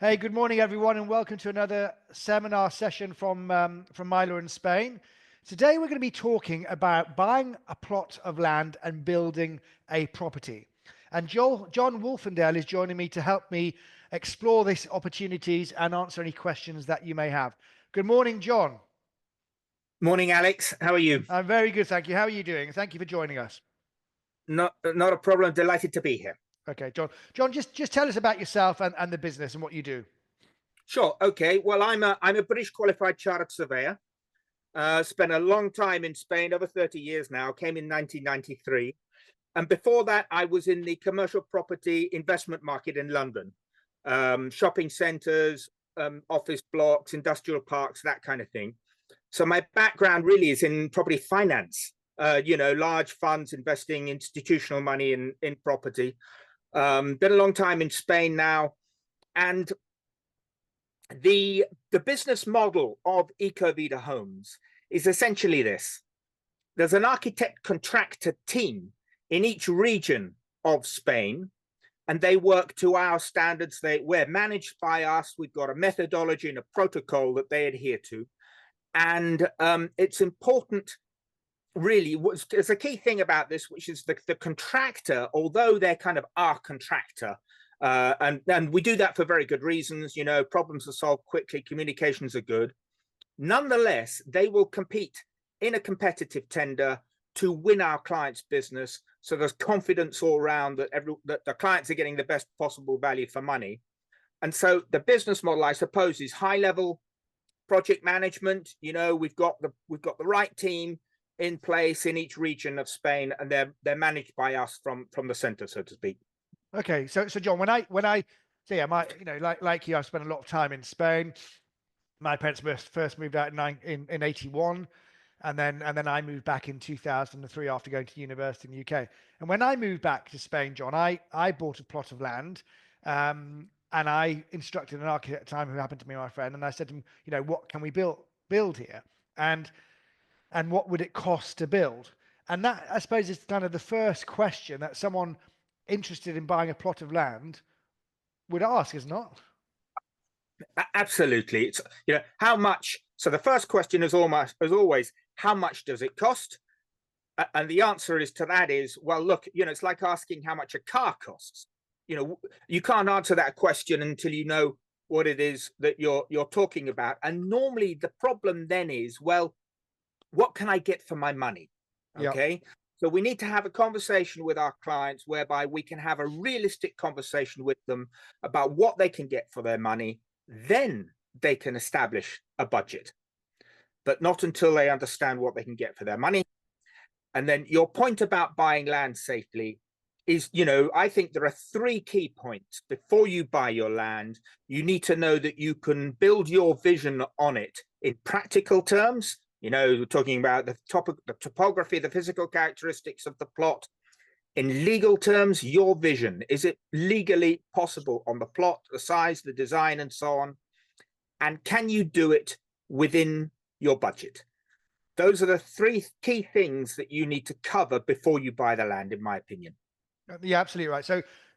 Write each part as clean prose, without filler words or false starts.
Hey, good morning, everyone, and welcome to another seminar session from Milo in Spain. Today, we're going to be talking about buying a plot of land and building a property. And John Wolfendale is joining me to help me explore these opportunities and answer any questions that you may have. Good morning, John. Morning, Alex. How are you? I'm very good, thank you. How are you doing? Thank you for joining us. Not a problem. Delighted to be here. Okay, John. John, just tell us about yourself and the business and what you do. Sure. Okay. Well, I'm a British qualified chartered surveyor. Spent a long time in Spain, over 30 years now. Came in 1993, and before that, I was in the commercial property investment market in London, shopping centres, office blocks, industrial parks, that kind of thing. So my background really is in property finance. Large funds investing institutional money in property. Been a long time in Spain now, and the business model of Eco Vida Homes is essentially this. There's an architect contractor team in each region of Spain, and they work to our standards. We're managed by us. We've got a methodology and a protocol that they adhere to. And it's important, really, there's a key thing about this, which is the contractor, although they're kind of our contractor, and we do that for very good reasons. Problems are solved quickly, communications are good. Nonetheless, they will compete in a competitive tender to win our clients' business. So there's confidence all around that the clients are getting the best possible value for money. And so the business model, I suppose, is high level project management. We've got the right team in place in each region of Spain, and they're managed by us from the center, so to speak. Okay, so John, when I say like you, I've spent a lot of time in Spain. My parents first moved out in 81, and then I moved back in 2003 after going to university in the UK. And when I moved back to Spain, John, I bought a plot of land, and I instructed an architect at the time who happened to be my friend, and I said to him, what can we build here, and what would it cost to build? And that, I suppose, is kind of the first question that someone interested in buying a plot of land would ask, is not? Absolutely. It's how much. So the first question is always, how much does it cost? And the answer to that is, well, look, it's like asking how much a car costs. You can't answer that question until you know what it is that you're talking about. And normally the problem then is, well, what can I get for my money? Okay. Yep. So we need to have a conversation with our clients whereby we can have a realistic conversation with them about what they can get for their money. Then they can establish a budget, but not until they understand what they can get for their money. And then your point about buying land safely is, I think there are three key points. Before you buy your land, you need to know that you can build your vision on it in practical terms. We're talking about the topography, the physical characteristics of the plot. In legal terms, your vision. Is it legally possible on the plot, the size, the design, and so on? And can you do it within your budget? Those are the three key things that you need to cover before you buy the land, in my opinion. Yeah, absolutely right.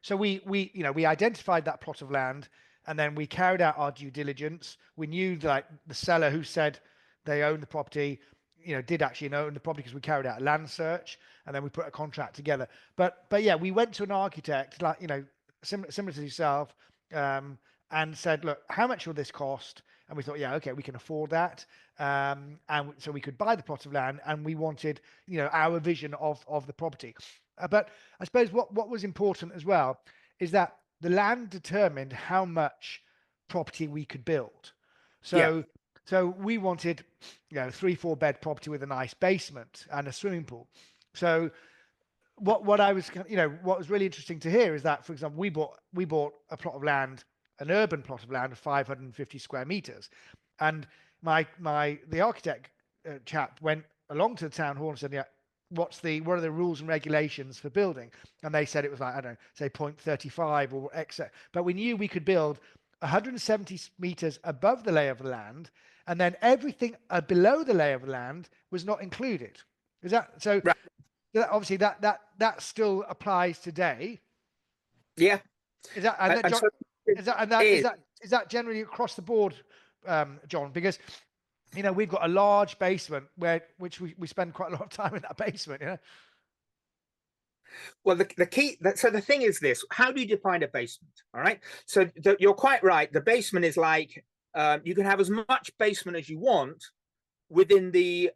So we identified that plot of land, and then we carried out our due diligence. We knew that the seller who said they owned the property, did actually own the property, because we carried out a land search, and then we put a contract together. But yeah, we went to an architect, like similar to yourself, and said, look, how much will this cost? And we thought, yeah, okay, we can afford that. And so we could buy the plot of land, and we wanted, our vision of the property. But I suppose what was important as well is that the land determined how much property we could build. So we wanted, 3-4 bed property with a nice basement and a swimming pool. So what was really interesting to hear is that, for example, we bought a plot of land, an urban plot of land of 550 square meters, and the architect chap went along to the town hall and said, yeah, what are the rules and regulations for building? And they said it was like, I don't know, say 0.35 or X. But we knew we could build 170 meters above the lay of the land, and then everything below the lay of the land was not included. Is that so? Right. Obviously, that still applies today. Yeah. Is that is that generally across the board, John? Because we've got a large basement which we spend quite a lot of time in that basement. Well, the key, so the thing is this: how do you define a basement? All right. So you're quite right. The basement is like you can have as much basement as you want within the.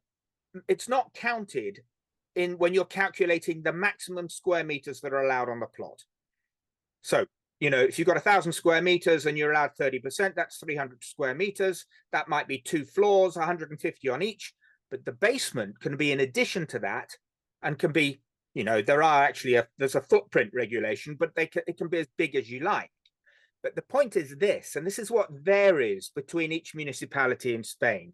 It's not counted in when you're calculating the maximum square meters that are allowed on the plot. So if you've got 1,000 square meters and you're allowed 30%, that's 300 square meters. That might be 2 floors, 150 on each. But the basement can be in addition to that, and can be, there are actually there's a footprint regulation, but it can be as big as you like. But the point is this, and this is what varies between each municipality in Spain,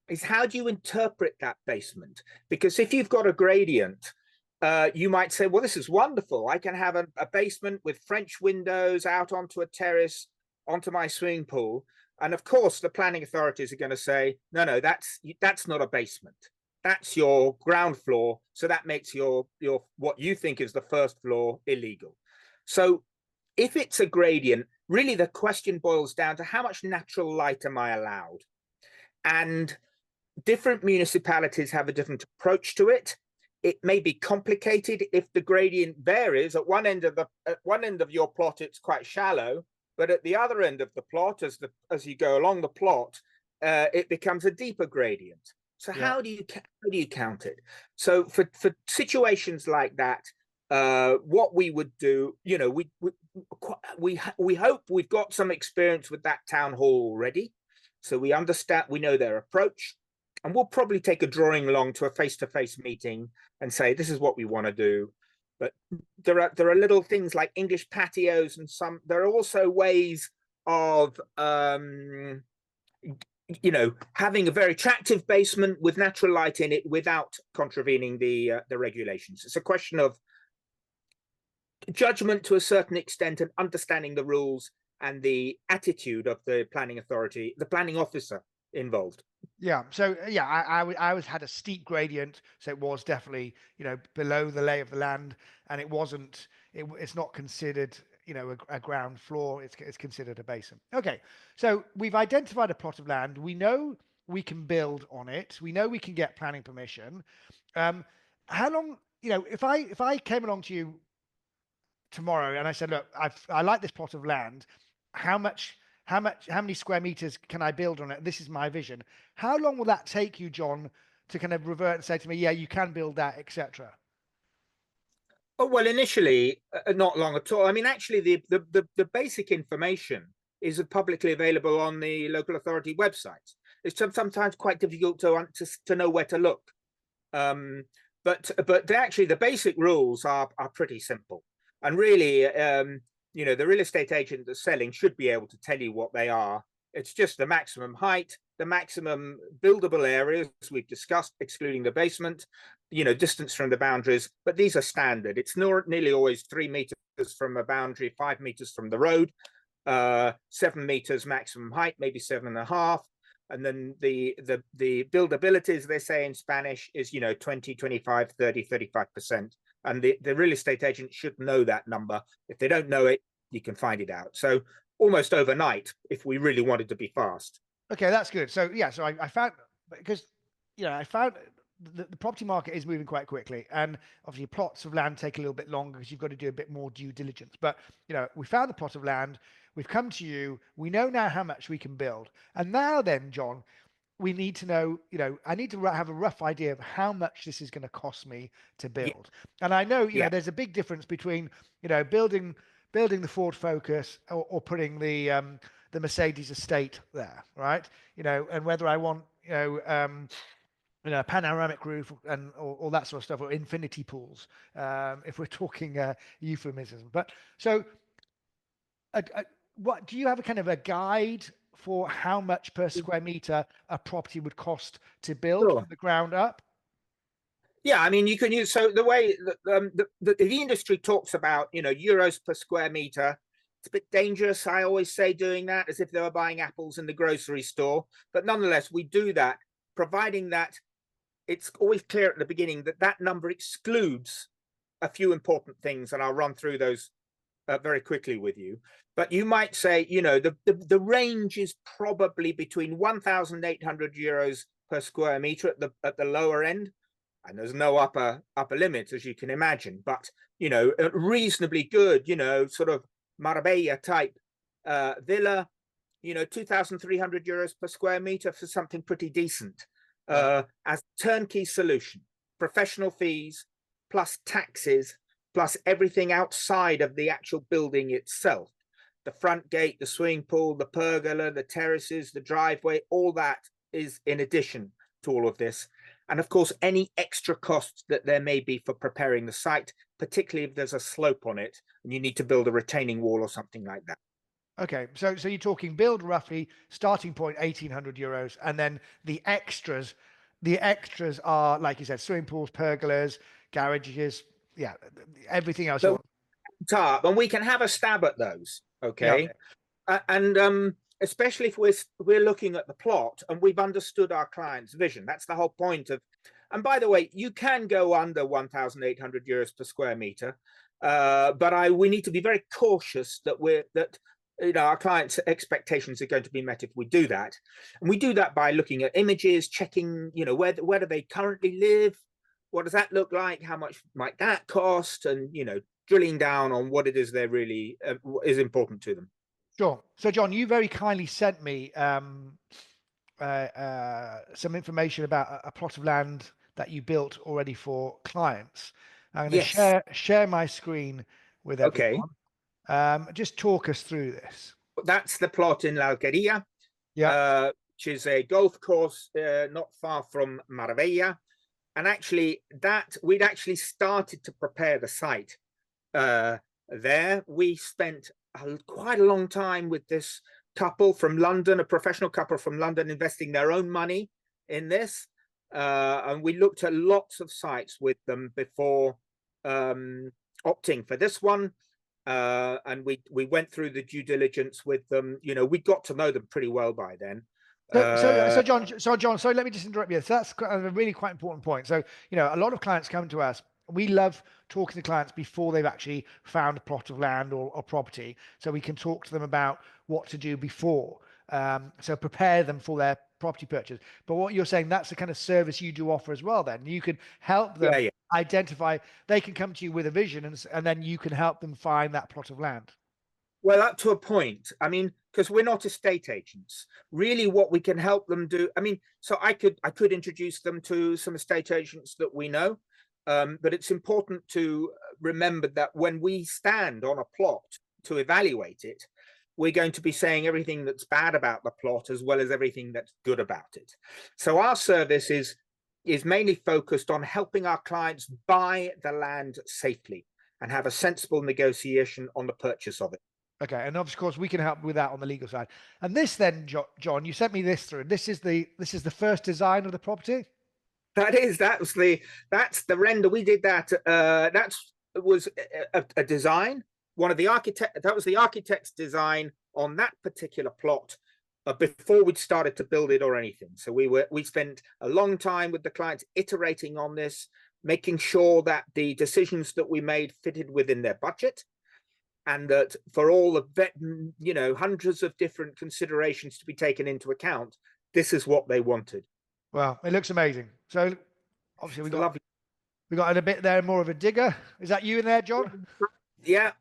is how do you interpret that basement? Because if you've got a gradient, you might say, well, this is wonderful. I can have a basement with French windows out onto a terrace, onto my swimming pool. And of course, the planning authorities are going to say, no, that's not a basement. That's your ground floor. So that makes your what you think is the first floor illegal. So if it's a gradient, really the question boils down to how much natural light am I allowed? And different municipalities have a different approach to it. It may be complicated if the gradient varies. At one end of your plot, it's quite shallow, but at the other end of the plot, as you go along the plot, it becomes a deeper gradient. So how do you count it? So for situations like that, what we would do, we hope we've got some experience with that town hall already, so we understand, we know their approach. And we'll probably take a drawing along to a face-to-face meeting and say, this is what we want to do. But there are little things like English patios, and there are also ways of, having a very attractive basement with natural light in it without contravening the regulations. It's a question of judgment to a certain extent, and understanding the rules and the attitude of the planning authority, the planning officer involved. Yeah. So I always had a steep gradient, so it was definitely below the lay of the land, and it's not considered a ground floor. It's considered a basement. Okay. So we've identified a plot of land. We know we can build on it. We know we can get planning permission. How long? If I came along to you tomorrow and I said, look, I like this plot of land. How many square meters can I build on it? This is my vision. How long will that take you, John, to kind of revert and say to me, yeah, you can build that, etc.? Oh, well, initially, not long at all. I mean, actually, the basic information is publicly available on the local authority website. It's sometimes quite difficult to know where to look. But actually, the basic rules are pretty simple. And really, the real estate agent that's selling should be able to tell you what they are. It's just the maximum height, the maximum buildable areas we've discussed, excluding the basement, distance from the boundaries, but these are standard. It's nearly always 3 meters from a boundary, 5 meters from the road, 7 meters maximum height, maybe 7.5. And then the buildability, as they say in Spanish, is 20, 25, 30, 35%. And the real estate agent should know that number. If they don't know it, you can find it out. So almost overnight, if we really wanted to be fast. Okay, that's good. So so I found, because I found the property market is moving quite quickly, and obviously plots of land take a little bit longer because you've got to do a bit more due diligence. But we found the plot of land. We've come to you. We know now how much we can build, and now then, John, we need to know, I need to have a rough idea of how much this is going to cost me to build. And I know, there's a big difference between, building the Ford Focus or putting the Mercedes estate there, right? And whether I want, a panoramic roof and all that sort of stuff, or infinity pools, if we're talking euphemism. But so, what do you have a kind of a guide for how much per square meter a property would cost to build from the ground up? Yeah, I mean, you can use, so the way the industry talks about, euros per square meter. It's a bit dangerous, I always say, doing that as if they were buying apples in the grocery store. But nonetheless, we do that, providing that it's always clear at the beginning that that number excludes a few important things, and I'll run through those very quickly with you. But you might say, you know, the range is probably between 1,800 euros per square meter at the lower end, and there's no upper limit, as you can imagine. But you know, a reasonably good, you know, sort of Marbella type villa, you know, 2,300 euros per square meter for something pretty decent, as turnkey solution, professional fees plus taxes plus everything outside of the actual building itself. The front gate, the swimming pool, the pergola, the terraces, the driveway, all that is in addition to all of this. And of course, any extra costs that there may be for preparing the site, particularly if there's a slope on it and you need to build a retaining wall or something like that. Okay, so you're talking build roughly starting point 1,800 euros, and then the extras. The extras are, like you said, swimming pools, pergolas, garages, yeah, everything else you So want. top, and we can have a stab at those. Yeah. Okay, and especially if we're looking at the plot and we've understood our client's vision. That's the whole point of. And by the way, you can go under 1,800 euros per square meter, but we need to be very cautious that you know, our clients' expectations are going to be met if we do that. And we do that by looking at images, checking, you know, where do they currently live? What does that look like? How much might that cost? And, you know, drilling down on what it is they're really is important to them. Sure. So, John, you very kindly sent me some information about a plot of land that you built already for clients. I'm going to Yes. share my screen with Okay. everyone. Just talk us through this. That's the plot in La Alquería, Yeah. which is a golf course not far from Marbella. And actually, we'd actually started to prepare the site there. We spent quite a long time with this couple from London, a professional couple from London, investing their own money in this. And we looked at lots of sites with them before opting for this one. And we went through the due diligence with them. You know, we got to know them pretty well by then. So John, sorry, let me just interrupt you. So that's a really quite important point. So, you know, a lot of clients come to us. We love talking to clients before they've actually found a plot of land or property, so we can talk to them about what to do before. So prepare them for their property purchase. But what you're saying, that's the kind of service you do offer as well. Then you can help them Yeah. identify. They can come to you with a vision, and then you can help them find that plot of land. Well, up to a point. I mean, because we're not estate agents. Really, what we can help them do. I mean, so I could introduce them to some estate agents that we know, but it's important to remember that when we stand on a plot to evaluate it, we're going to be saying everything that's bad about the plot as well as everything that's good about it. So our service is mainly focused on helping our clients buy the land safely and have a sensible negotiation on the purchase of it. Okay, and of course we can help with that on the legal side. And this then, John, you sent me this through. This is the first design of the property. That's the render. We did that. That was a design. One of the architect. That was the architect's design on that particular plot before we'd started to build it or anything. So we spent a long time with the clients iterating on this, making sure that the decisions that we made fitted within their budget. And that for all the you know, hundreds of different considerations to be taken into account, this is what they wanted. Well, it looks amazing. So obviously Lovely. we got a bit there, more of a digger. Is that you in there, John? Yeah.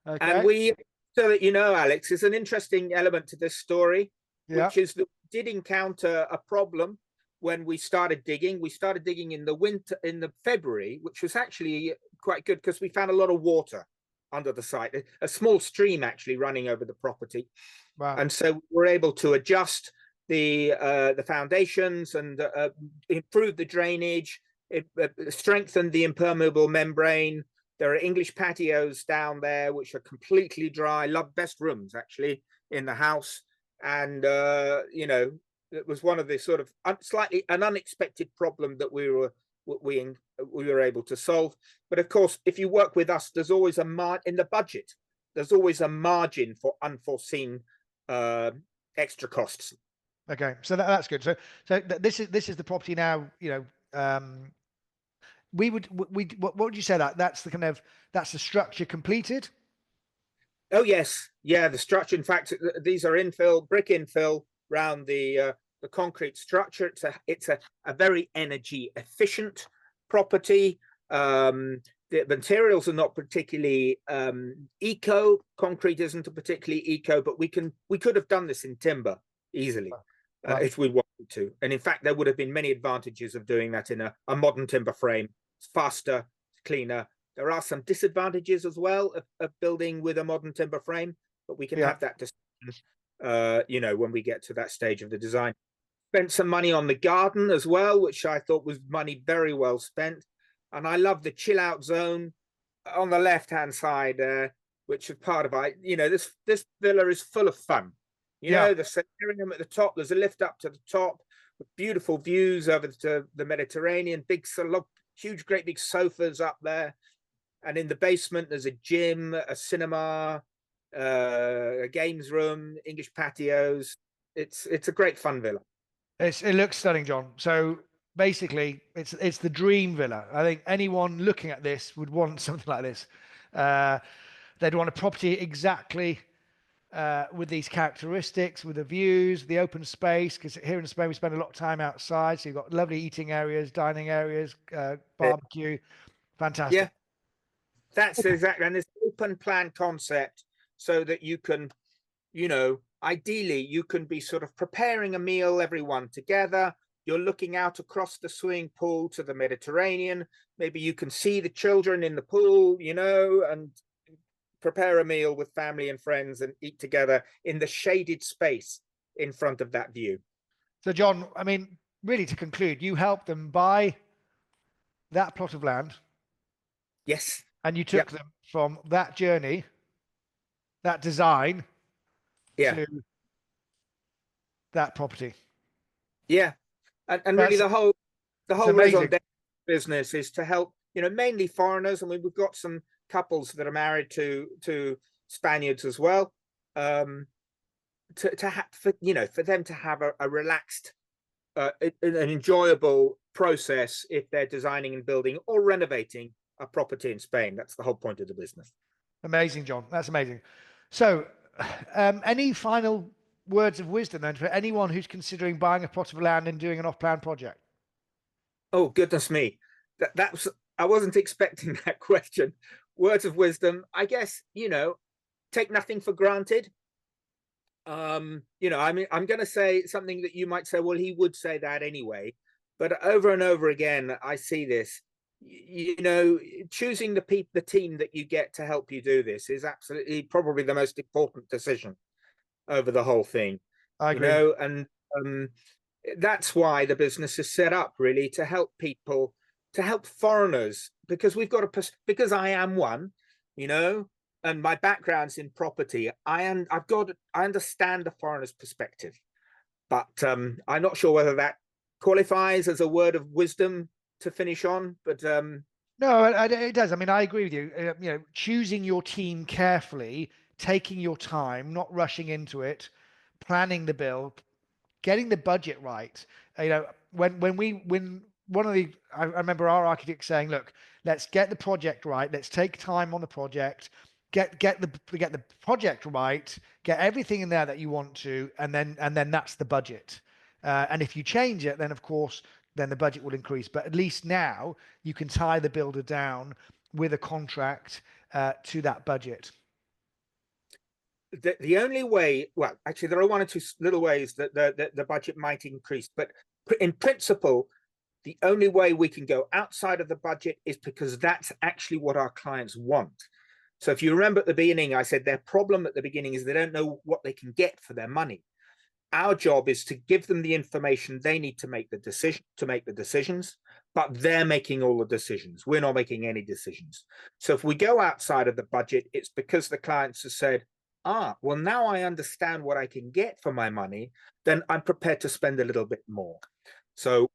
Okay. And so that you know, Alex, is an interesting element to this story, Yeah. which is that we did encounter a problem when we started digging. We started digging in the winter, in the February, which was actually quite good because we found a lot of water under the site, a small stream actually running over the property. Wow. And so we're able to adjust the foundations and improve the drainage, strengthen the impermeable membrane. There are English patios down there which are completely dry. Best rooms actually in the house, and you know, it was one of the sort of slightly an unexpected problem that we were able to solve. But of course, if you work with us, there's always in the budget. There's always a margin for unforeseen extra costs. Okay, so that's good. So this is the property now. You know, what would you say that's the kind of, that's the structure completed? Oh yes, yeah. The structure, in fact, these are infill, brick infill around the concrete structure. It's a very energy efficient property. The materials are not particularly eco. Concrete isn't a particularly eco, but we could have done this in timber easily Right. if we wanted to. And in fact, there would have been many advantages of doing that in a modern timber frame. It's faster, cleaner. There are some disadvantages as well of building with a modern timber frame, but we can Yeah. have that discussion, when we get to that stage of the design. Spent some money on the garden as well, which I thought was money very well spent. And I love the chill out zone on the left hand side, which is part of it. This villa is full of fun. Yeah. The solarium at the top. There's a lift up to the top with beautiful views over to the Mediterranean. Huge, great big sofas up there. And in the basement, there's a gym, a cinema, a games room, English patios. It's a great fun villa. It looks stunning, John. So basically, it's the dream villa. I think anyone looking at this would want something like this. They'd want a property exactly with these characteristics, with the views, the open space. Because here in Spain, we spend a lot of time outside, so you've got lovely eating areas, dining areas, barbecue. Fantastic. Yeah, that's exactly. And this open plan concept, so that you can, ideally, you can be sort of preparing a meal, everyone together. You're looking out across the swimming pool to the Mediterranean. Maybe you can see the children in the pool, and prepare a meal with family and friends and eat together in the shaded space in front of that view. So, John, I mean, really to conclude, you helped them buy that plot of land, Yes. and you Yep. took them from that journey, that design, Yeah. to that property. Yeah. And really That's the whole it's raison amazing. d'etre business is to help, mainly foreigners. I mean, we've got some couples that are married to Spaniards as well. To have for them to have a relaxed, an enjoyable process if they're designing and building or renovating a property in Spain. That's the whole point of the business. Amazing, John. That's amazing. So, any final words of wisdom then for anyone who's considering buying a plot of land and doing an off-plan project? Oh, goodness me. That's I wasn't expecting that question. Words of wisdom, I guess, take nothing for granted. I mean, I'm going to say something that you might say, well, he would say that anyway. But over and over again, I see this. Choosing the team that you get to help you do this is absolutely probably the most important decision over the whole thing. I agree. And that's why the business is set up really to help people, to help foreigners, because because I am one, and my background's in property. I understand the foreigner's perspective, but I'm not sure whether that qualifies as a word of wisdom to finish on. But No, it does. I mean, I agree with you. Choosing your team carefully, taking your time, not rushing into it, planning the build, getting the budget right. When one of the I remember our architect saying, look, let's get the project right. Let's take time on the project. Get the project right. Get everything in there that you want to, and then that's the budget. And if you change it, then of course, then the budget will increase. But at least now you can tie the builder down with a contract to that budget. the only way, well, actually, there are one or two little ways that the budget might increase, but in principle, the only way we can go outside of the budget is because that's actually what our clients want. So if you remember at the beginning, I said their problem at the beginning is they don't know what they can get for their money. Our job is to give them the information they need to make the decisions, but they're making all the decisions. We're not making any decisions. So if we go outside of the budget, it's because the clients have said, well, now I understand what I can get for my money, then I'm prepared to spend a little bit more. So,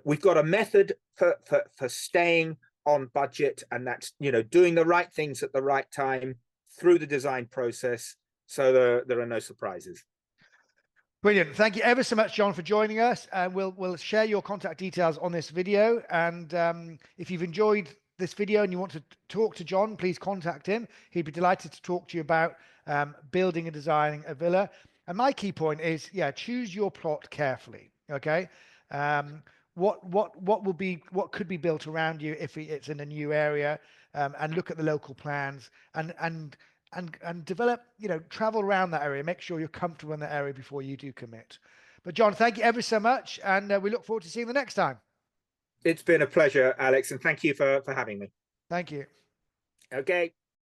we've got a method for staying on budget, and that's, doing the right things at the right time through the design process, so there are no surprises. Brilliant. Thank you ever so much, John, for joining us. We'll share your contact details on this video. And if you've enjoyed this video and you want to talk to John, please contact him. He'd be delighted to talk to you about building and designing a villa. And my key point is, yeah, choose your plot carefully. Okay. What could be built around you if it's in a new area, and look at the local plans and develop, travel around that area, make sure you're comfortable in that area before you do commit. But John, thank you ever so much, and we look forward to seeing you the next time. It's been a pleasure, Alex, and thank you for having me. Thank you. Okay.